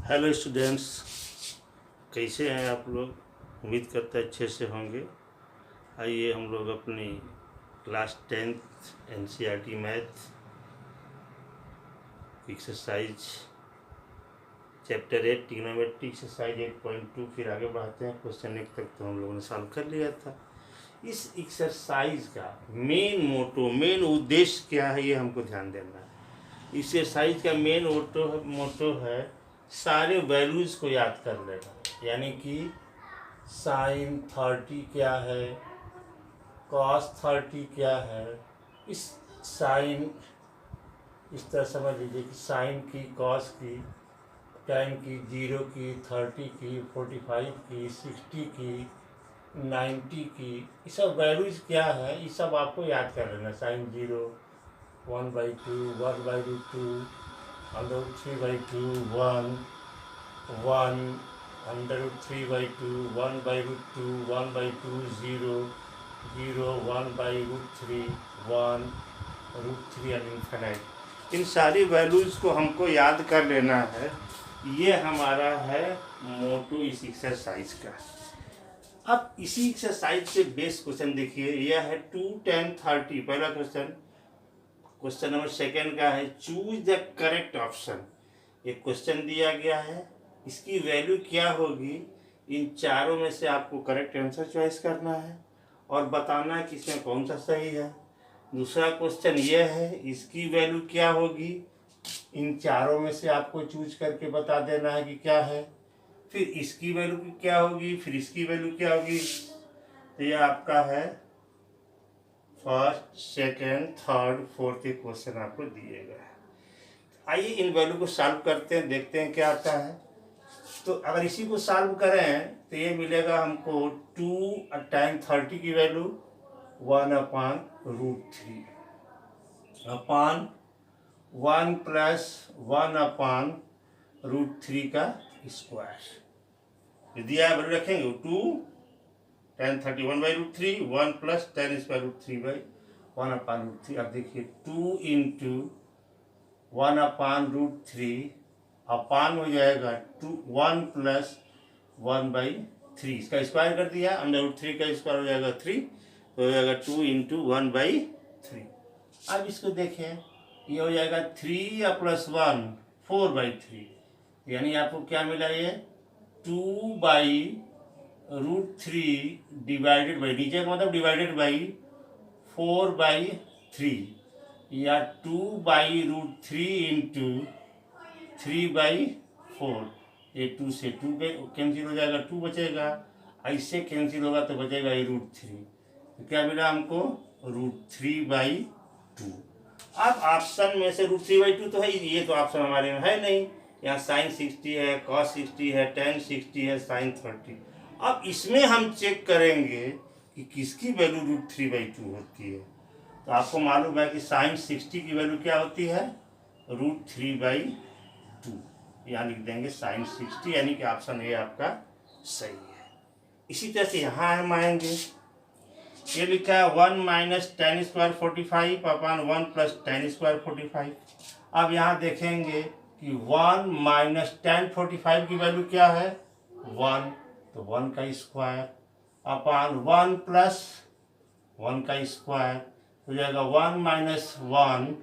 Hello students, कैसे हैं आप लोग। उम्मीद करते हैं अच्छे से होंगे। आइए हम लोग अपनी class 10th NCERT math exercise chapter 8 trigonometry exercise 8.2 फिर आगे बढ़ाते हैं। क्वेश्चन 1 तक तो हम लोगों ने सॉल्व कर लिया था। इस एक्सरसाइज का मेन उद्देश्य क्या है, ये हमको ध्यान देना है। इस एक्सरसाइज का मेन मोटो है सारे वैल्यूज़ को याद कर लेना। यानी कि साइन 30 क्या है, कॉस 30 क्या है। इस साइन इस तरह समझ लीजिए कि साइन की, कॉस की, टेन की, 0 की, 30 की, 45 की, 60 की, 90 की, ये सब वैल्यूज क्या है, ये सब आपको याद कर लेना। साइन 0, 1/2, 1/2, √3/2, 1, 1, √3/2, 1/2, 1/2, 0, 0, 1/√3, 1, √3 और इन्फिनिट। इन सारी वैल्यूज़ को हमको याद कर लेना है। ये हमारा है मोटो इस एक्सरसाइज का। अब इसी एक्सरसाइज से बेस क्वेश्चन देखिए, यह है 2, 10, 30। पहला क्वेश्चन नंबर सेकेंड का है चूज द करेक्ट ऑप्शन। एक क्वेश्चन दिया गया है, इसकी वैल्यू क्या होगी, इन चारों में से आपको करेक्ट आंसर चॉइस करना है और बताना है कि इसमें कौन सा सही है। दूसरा क्वेश्चन यह है, इसकी वैल्यू क्या होगी, इन चारों में से आपको चूज करके बता देना है कि क्या है। फिर इसकी वैल्यू क्या होगी, फिर इसकी वैल्यू क्या होगी। तो यह आपका है फर्स्ट, सेकेंड, थर्ड, फोर्थ के क्वेश्चन आपको दिए गए हैं। आइए इन वैल्यू को सॉल्व करते हैं, देखते हैं क्या आता है। तो अगर इसी को सॉल्व करें तो ये मिलेगा हमको 2 tan 30 की वैल्यू 1/√3 अपान 1 + 1/√3 का स्क्वायर दिया है। वैल्यू रखेंगे 2 tan 30 1/√3, 1 + tan √3/1/√3। अब देखिए 2 × 1/√3 अपान हो जाएगा 1 + 1/3। इसका स्क्वायर कर दिया, √3 का स्क्वायर हो जाएगा 3, तो हो जाएगा 2 × 1/3। अब इसको देखें, ये हो जाएगा 3 + 1 4/3। यानी आपको क्या मिला, ये 2/√3 डिवाइडेड बाई, नीचे का मतलब डिवाइडेड बाई 4/3 या 2/√3 × 3/4। ये 2 से 2 कैंसिल हो जाएगा, 2 बचेगा। ऐसे कैंसिल होगा तो बचेगा ये √3। तो क्या मिला हमको, √3/2। अब ऑप्शन में से √3/2 तो है, ये तो ऑप्शन हमारे में है नहीं। यहाँ साइन 60 है, कॉस 60 है, टेन 60 है, साइन 30। अब इसमें हम चेक करेंगे कि किसकी वैल्यू √3/2 होती है। तो आपको मालूम है कि साइन 60 की वैल्यू क्या होती है, √3/2। यहाँ लिख देंगे साइन 60, यानी कि ऑप्शन ए आपका सही है। इसी तरह से यहाँ हम आएंगे, ये लिखा है 1 - tan² 45 अपान 1 + tan² 45। अब यहाँ देखेंगे कि 1 - tan 45 की वैल्यू क्या है, 1, तो 1 का स्क्वायर अपान 1 + 1 का स्क्वायर हो जाएगा 1 - 1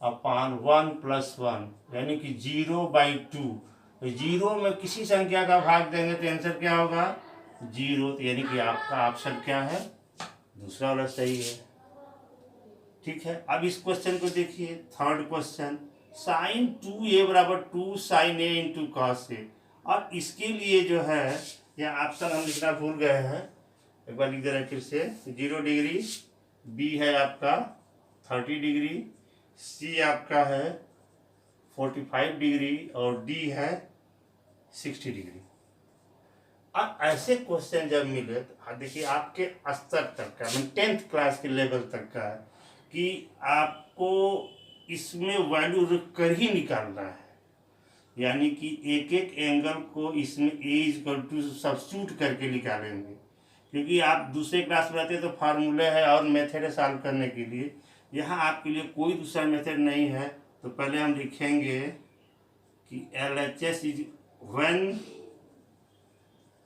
अपान 1 + 1, यानी कि 0/2। तो 0 में किसी संख्या का भाग देंगे तो आंसर क्या होगा, 0। तो यानी कि आपका ऑप्शन क्या है, दूसरा वाला सही है। ठीक है, अब इस क्वेश्चन को देखिए, third question, sign 2a = 2 sin a × cos a। और इसके लिए जो है, यह ऑप्शन हम लिखना भूल गए हैं, एक बार लिख दे रहे हैं फिर से। 0 डिग्री, बी है आपका 30 डिग्री, सी आपका है 45 डिग्री और डी है 60 डिग्री। अब ऐसे क्वेश्चन जब मिले तो देखिए आपके स्तर तक का, 10th क्लास के लेवल तक का है कि आपको इसमें वैल्यू रख कर ही निकालना है। यानी कि एक एक एंगल को इसमें A = सब्स्टिट्यूट करके निकालेंगे, क्योंकि आप दूसरे क्लास में रहते हैं तो फार्मूले है और मेथड है सॉल्व करने के लिए। यहाँ आपके लिए कोई दूसरा मेथड नहीं है। तो पहले हम लिखेंगे कि LHS is when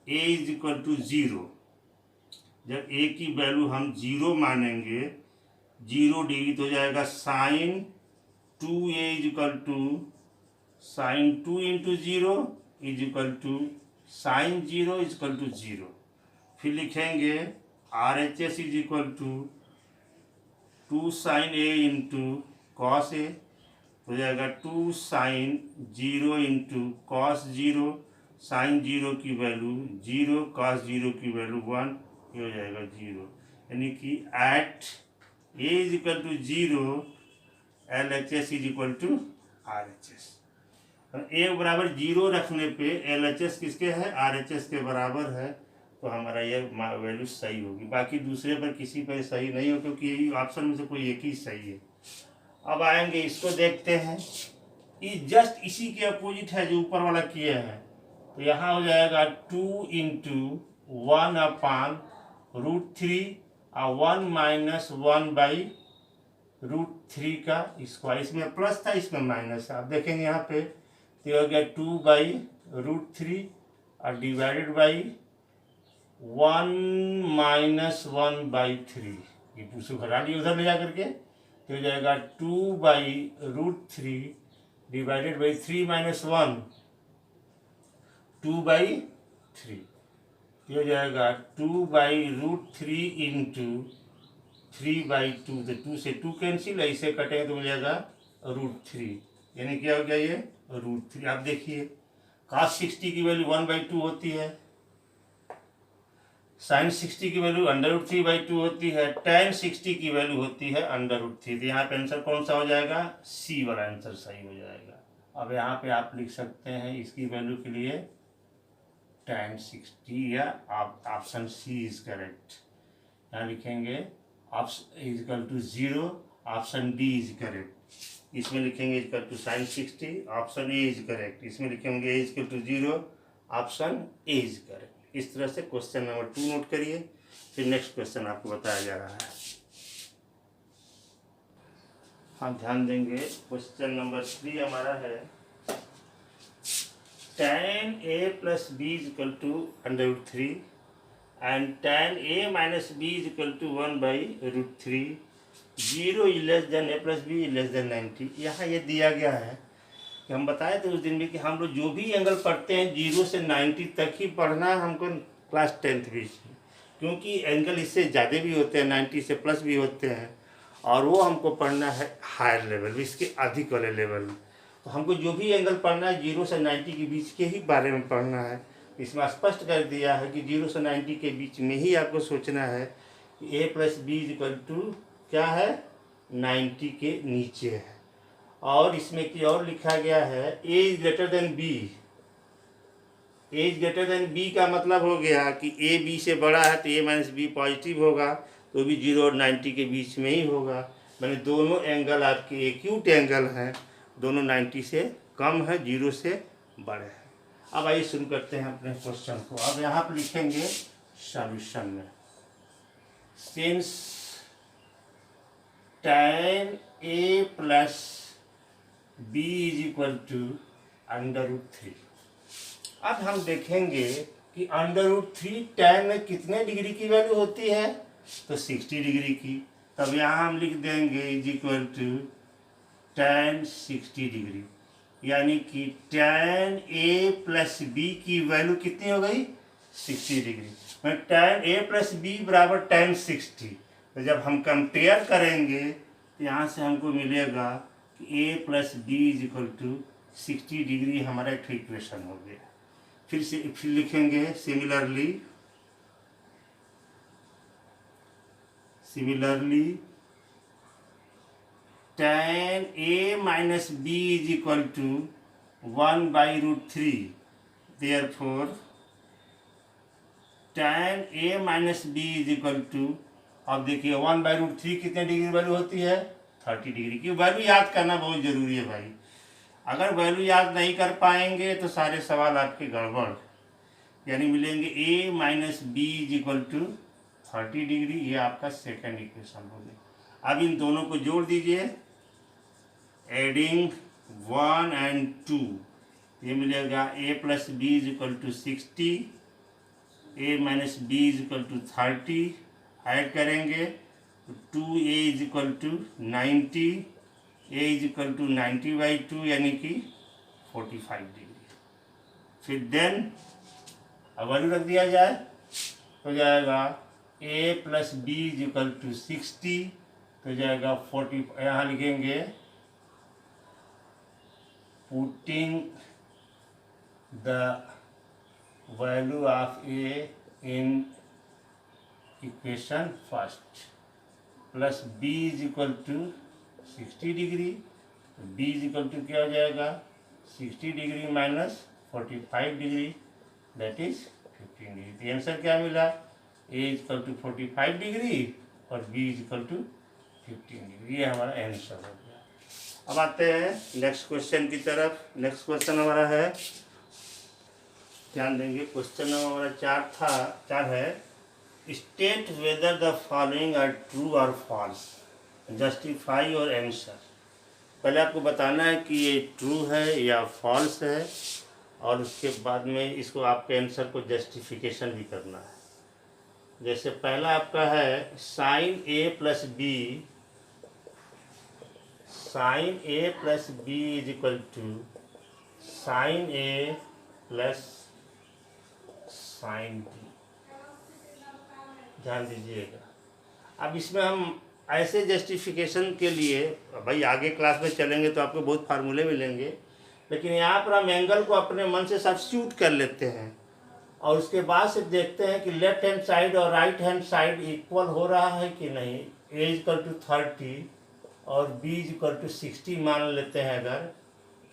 A is equal to 0, जब A की वैल्यू हम 0 मानेंगे, 0 डिग्री तो हो जाएगा sine 2A is equal to sine 2 into 0 is equal to sine 0 is equal to 0। फिर लिखेंगे RHS is equal to 2 sine A into cos A, हो जाएगा 2 साइन 0 इंटू कॉस 0, साइन 0 की वैल्यू 0, कॉस 0 की वैल्यू 1, ये हो जाएगा 0। यानी कि at A is equal to 0 LHS is equal to RHS। A बराबर 0 रखने पे LHS किसके है, RHS के बराबर है, तो हमारा ये वैल्यू सही होगी। बाकी दूसरे पर किसी पर सही नहीं हो, क्योंकि यही ऑप्शन में से कोई एक ही सही है। अब आएंगे इसको देखते हैं, ये जस्ट इसी के अपोजिट है जो ऊपर वाला किए हैं, तो यहाँ हो जाएगा 2 इंटू 1 अपान √3 और 1 माइनस 1 बाई √3 का स्क्वायर। इसमें प्लस था, इसमें माइनस है। आप देखेंगे यहाँ पे तो हो गया 2 बाई √3 और डिवाइडेड बाई 1 माइनस 1 बाई 3, ये पूछो घटा लिया उधर ले जा करके, तो हो जाएगा 2 by √3 divided by 3 minus 1, 2 by 3, ये हो जाएगा 2 बाई √3 इंटू 3 बाई 2, तो 2 से 2 कैंसिल, ऐसे कटेंगे तो मिल जाएगा √3, यानी क्या हो गया ये √3। आप देखिए cos 60 की वैल्यू 1/2 होती है, sin 60 की वैल्यू √3/2 होती है, tan 60 की वैल्यू होती है √3। तो यहाँ पे आंसर कौन सा हो जाएगा, सी वाला आंसर सही हो जाएगा। अब यहाँ पे आप लिख सकते हैं इसकी वैल्यू के लिए tan 60, या आप ऑप्शन सी इज करेक्ट। यहाँ लिखेंगे option is equal to 0, option D is correct. इसमें लिखेंगे is equal to sin 60, option A is correct. इसमें लिखेंगे A is equal to 0, option A is correct. इस तरह से क्वेश्चन नंबर 2 नोट करिए। फिर नेक्स्ट क्वेश्चन आपको बताया जा रहा है। हाँ, ध्यान देंगे, क्वेश्चन नंबर 3 हमारा है tan A plus B is equal to √3 and tan A minus B is equal to 1/√3, 0 is less than A plus B is less than 90। यहाँ ये दिया गया है कि हम बताए थे उस दिन भी कि हम लोग जो भी एंगल पढ़ते हैं 0 से 90 तक ही पढ़ना है हमको क्लास 10th भी, क्योंकि एंगल इससे ज़्यादा भी होते हैं, 90 से प्लस भी होते हैं, और वो हमको पढ़ना है हायर लेवल, इसके अधिक वाले लेवल में। तो हमको जो भी एंगल पढ़ना है 0 से 90 के बीच के ही बारे में पढ़ना है। इसमें स्पष्ट कर दिया है कि 0 से 90 के बीच में ही आपको सोचना है कि A plus B is equal to क्या है, 90 के नीचे है। और इसमें की और लिखा गया है A is greater than B। A is greater than B का मतलब हो गया कि A B से बड़ा है तो A माइनस बी पॉजिटिव होगा, तो भी 0 और 90 के बीच में ही होगा। मैंने दोनों एंगल आपके एक्यूट एंगल हैं, दोनों 90 से कम है, 0 से बड़े हैं। अब आइए शुरू करते हैं अपने क्वेश्चन को। अब यहाँ पर लिखेंगे सॉल्यूशन में, since tan A plus B is equal to √3। अब हम देखेंगे कि √3 tan में कितने डिग्री की वैल्यू होती है, तो 60 डिग्री की। तब यहाँ हम लिख देंगे is equal to tan 60 degree, यानी कि tan A प्लस बी की वैल्यू कितनी हो गई, 60 डिग्री। मैं tan A प्लस बी बराबर tan 60, तो जब हम कंपेयर करेंगे तो यहाँ से हमको मिलेगा कि A plus B is equal to 60 degree, हमारा एक इक्वेशन हो गया। फिर लिखेंगे similarly tan A minus B is equal to 1/√3, therefore tan A minus B is equal to, अब देखिए 1/√3 कितने डिग्री वैल्यू होती है, 30 डिग्री की। वैल्यू याद करना बहुत जरूरी है भाई, अगर वैल्यू याद नहीं कर पाएंगे तो सारे सवाल आपके गड़बड़। यानी मिलेंगे A minus B is equal to 30 degree, ये आपका सेकंड इक्वेशन हो गया। अब इन दोनों को जोड़ दीजिए, एडिंग 1 and 2, ये मिलेगा a plus B is equal to 60, a minus B is equal to 30, add करेंगे तो 2a is equal to 90, a is equal to 90/2 यानी कि 45 डिग्री। फिर देन अब वैल्यू रख दिया जाए, हो जाएगा a plus B is equal to 60, तो जाएगा 40, यहाँ लिखेंगे putting the value of a in equation first, plus b is equal to 60 degree, b is equal to क्या हो जाएगा 60 degree minus 45 degree, that is 15 degree. तो आंसर क्या मिला, a is equal to 45 degree और b is equal to 15 degree. ये हमारा answer हो गया। अब आते हैं नेक्स्ट क्वेश्चन की तरफ। नेक्स्ट क्वेश्चन हमारा है, ध्यान देंगे, क्वेश्चन नंबर हमारा 4 है, state whether the following are true or false, justify your answer. पहले आपको बताना है कि ये ट्रू है या फॉल्स है, और उसके बाद में इसको आपके आंसर को जस्टिफिकेशन भी करना है। जैसे पहला आपका है sine A plus B, sine A plus B is equal to sine A plus sine B. ध्यान दीजिएगा, अब इसमें हम ऐसे जस्टिफिकेशन के लिए, भाई आगे क्लास में चलेंगे तो आपको बहुत फार्मूले मिलेंगे, लेकिन यहाँ पर हम एंगल को अपने मन से सब्स्टिट्यूट कर लेते हैं और उसके बाद से देखते हैं कि लेफ्ट हैंड साइड और राइट हैंड साइड इक्वल हो रहा है कि नहीं। a इक्वल टू 30 और b इक्वल टू 60 मान लेते हैं अगर,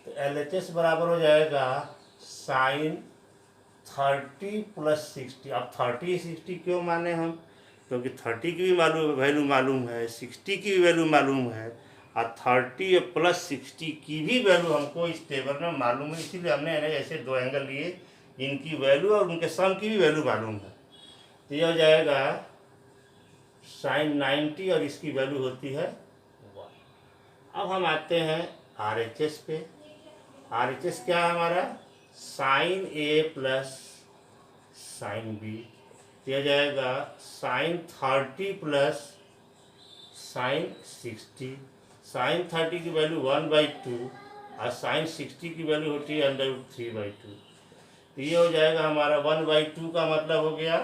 तो LHS बराबर हो जाएगा साइन 30 प्लस 60। अब 30 60 क्यों माने हम, क्योंकि 30 की भी वैल्यू मालूम है, 60 की भी वैल्यू मालूम है, और 30 प्लस 60 की भी वैल्यू हमको इस टेबल में मालूम है। इसीलिए हमने ऐसे दो एंगल लिए, इनकी वैल्यू और उनके सम की भी वैल्यू मालूम है। तो ये हो जाएगा साइन 90 और इसकी वैल्यू होती है 1। अब हम आते हैं RHS पे। RHS क्या है हमारा, sine A plus sine B, तो यह जाएगा साइन 30 प्लस साइन 60। साइन 30 की वैल्यू 1/2 और साइन 60 की वैल्यू होती है √3/2। तो ये हो जाएगा हमारा 1/2 का मतलब हो गया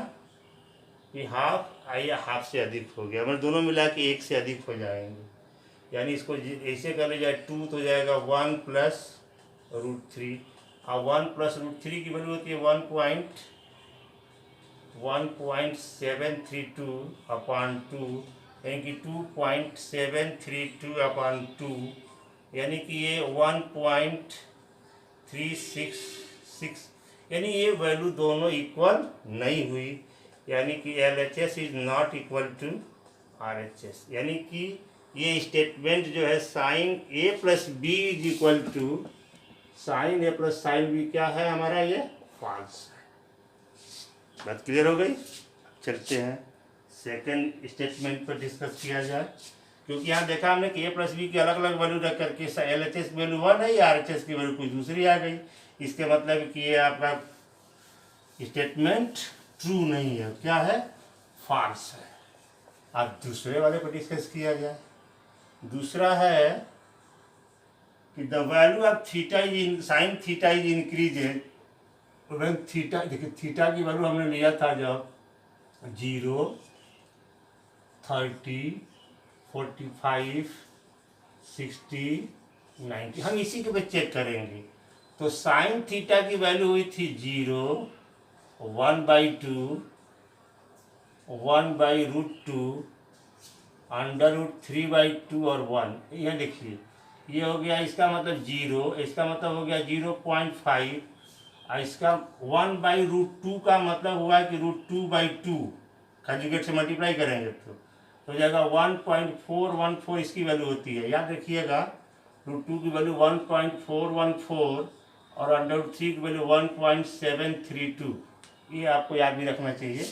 कि हाफ, या हाफ से अधिक हो गया, मतलब दोनों मिला के 1 से अधिक हो जाएंगे। यानी इसको ऐसे कर ले जाए 2 तो हो जाएगा 1 प्लस √3, और 1 प्लस √3 की वैल्यू होती है 1.732 अपॉन 2, यानी कि 2.732/2, यानी कि ये 1.366, यानी ये वैल्यू दोनों इक्वल नहीं हुई, यानी कि LHS is not equal to RHS। यानी कि ये स्टेटमेंट जो है sine A plus B is equal to sine A plus sine B क्या है हमारा, ये फॉल्स है। बात क्लियर हो गई। चलते हैं सेकंड स्टेटमेंट पर डिस्कस किया जाए, क्योंकि यहाँ देखा हमने कि A प्लस बी की अलग अलग वैल्यू रख करके LHS की वैल्यू 1 है, या RHS की वैल्यू कुछ दूसरी आ गई। इसके मतलब कि ये आपका स्टेटमेंट ट्रू नहीं है, क्या है, फॉल्स है। अब दूसरे वाले पर डिस्कस किया जाए। दूसरा है कि the value of theta is sine theta is increased, theta, देखिए थीटा की वैल्यू हमने लिया था जब 0, 30, 45, 60, 90, हम इसी के पे चेक करेंगे। तो साइन थीटा की वैल्यू हुई थी 0, 1/2, 1/√2, √3/2 और 1। यह देखिए, ये हो गया, इसका मतलब 0, इसका मतलब हो गया 0.5, और इसका 1/√2 का मतलब हुआ कि √2/2 कंजुगेट से मल्टीप्लाई करेंगे तो हो जाएगा 1.414, इसकी वैल्यू होती है। याद रखिएगा, √2 की वैल्यू 1.414 और √3 की वैल्यू 1.732, ये आपको याद भी रखना चाहिए।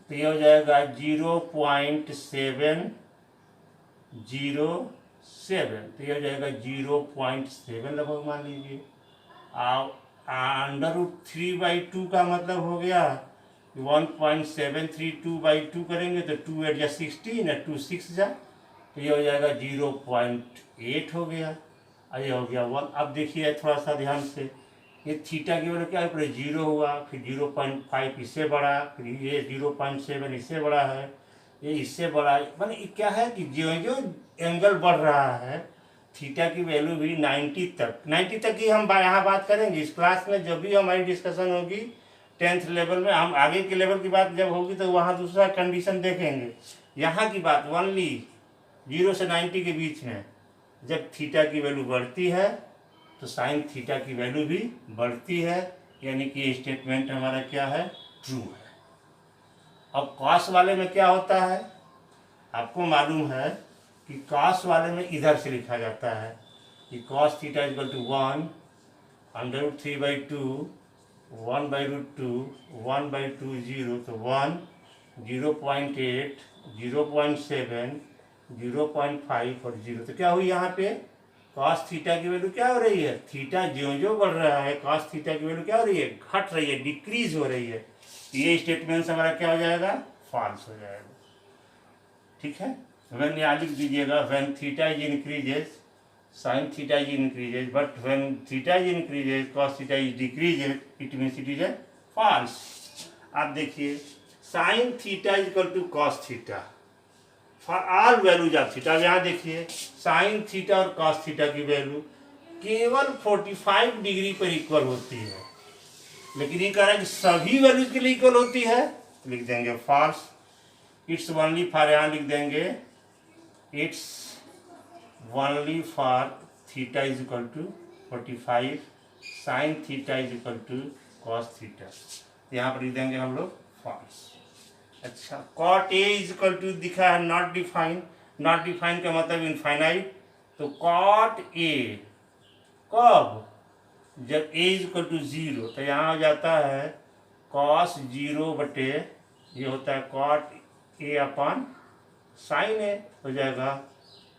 तो ये हो जाएगा 0.707, तो ये हो जाएगा 0.7 लगभग मान लीजिए। √3/2 का मतलब हो गया 1.732/2 करेंगे तो 2 8 जा 16 या 2 6 जा, तो ये हो जाएगा 0.8 हो गया, और ये हो गया 1। अब देखिए थोड़ा सा ध्यान से, ये थीटा की वैल्यू क्या है, पूरे 0 हुआ, फिर 0.5 इससे बड़ा, फिर ये 0.7 इससे बड़ा है, ये इससे बड़ा है। माने क्या है कि जो जो एंगल बढ़ रहा है, थीटा की वैल्यू भी 90 तक ही हम यहाँ बात करेंगे इस क्लास में। जब भी हमारी डिस्कशन होगी 10th लेवल में, हम आगे के लेवल की बात जब होगी तो वहाँ दूसरा कंडीशन देखेंगे। यहाँ की बात ओनली 0 से 90 के बीच में, जब थीटा की वैल्यू बढ़ती है तो साइन थीटा की वैल्यू भी बढ़ती है, यानी कि ये स्टेटमेंट हमारा क्या है, ट्रू है। अब कॉस वाले में क्या होता है, आपको मालूम है कि कॉस वाले में इधर से लिखा जाता है कि कॉस थीटा इक्वल टू 1 √3/2 1/√2 1/2 0, तो 1 0.8 0.7 0.5 और 0, तो क्या हुई यहाँ पे कॉस थीटा की वैल्यू क्या हो रही है, थीटा जो जो बढ़ रहा है कॉस थीटा की वैल्यू क्या हो रही है, घट रही है, डिक्रीज हो रही है। ये स्टेटमेंट हमारा क्या हो जाएगा, फॉल्स हो जाएगा। ठीक है, व्हेन यहाँ लिख दीजिएगा, when theta is increases sine theta is increases, but when theta is increases cos theta is decreases, it means it is a false. आप देखिए sine theta is equal to cos theta for all values of theta. यहाँ देखिए sine theta और cos theta की value केवल 45 degree पर equal होती है, लेकिन ये कह रहा है कि सभी वैल्यूज के लिए इक्वल होती है, लिख देंगे फॉल्स। इट्स ओनली फॉर, यहाँ लिख देंगे it's only for theta is equal to 45 sine theta is equal to cos theta, यहाँ पर लिख देंगे हम लोग फॉल्स। अच्छा, cot A is equal to दिखा है नॉट डिफाइन, नॉट डिफाइन का मतलब इनफाइनाइट, तो कॉट ए कब, जब ए इज इक्वल टू 0, तो यहाँ हो जाता है कॉस 0 बटे, ये होता है कॉट ए अपॉन साइन ए, हो जाएगा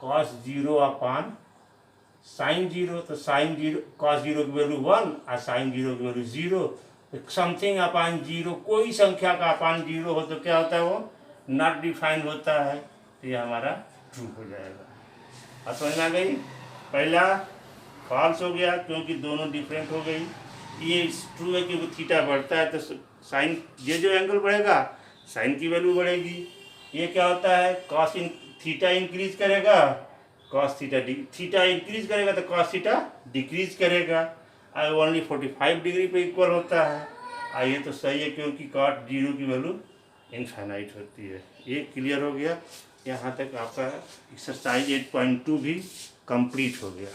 कॉस 0 अपॉन साइन 0, तो साइन 0 कॉस 0 की वैल्यू 1 और साइन 0 की वैल्यू 0, समथिंग अपान 0, कोई संख्या का अपान 0 हो तो क्या होता है, वो नॉट डिफाइंड होता है, तो ये हमारा ट्रू हो जाएगा। अब समझ में आ गई, पहला फॉल्स हो गया क्योंकि दोनों डिफरेंट हो गई। ये ट्रू है क्योंकि थीटा बढ़ता है तो साइन, ये जो एंगल बढ़ेगा साइन की वैल्यू बढ़ेगी। ये क्या होता है, कॉस थीटा इंक्रीज करेगा कॉस थीटा, थीटा इंक्रीज करेगा तो कॉस थीटा डिक्रीज करेगा, और ओनली 45 डिग्री पे इक्वल होता है। ये तो सही है क्योंकि कॉट 0 की वैल्यू इनफाइनाइट होती है। ये क्लियर हो गया, यहाँ तक आपका एक्सरसाइज 8.2 भी कंप्लीट हो गया।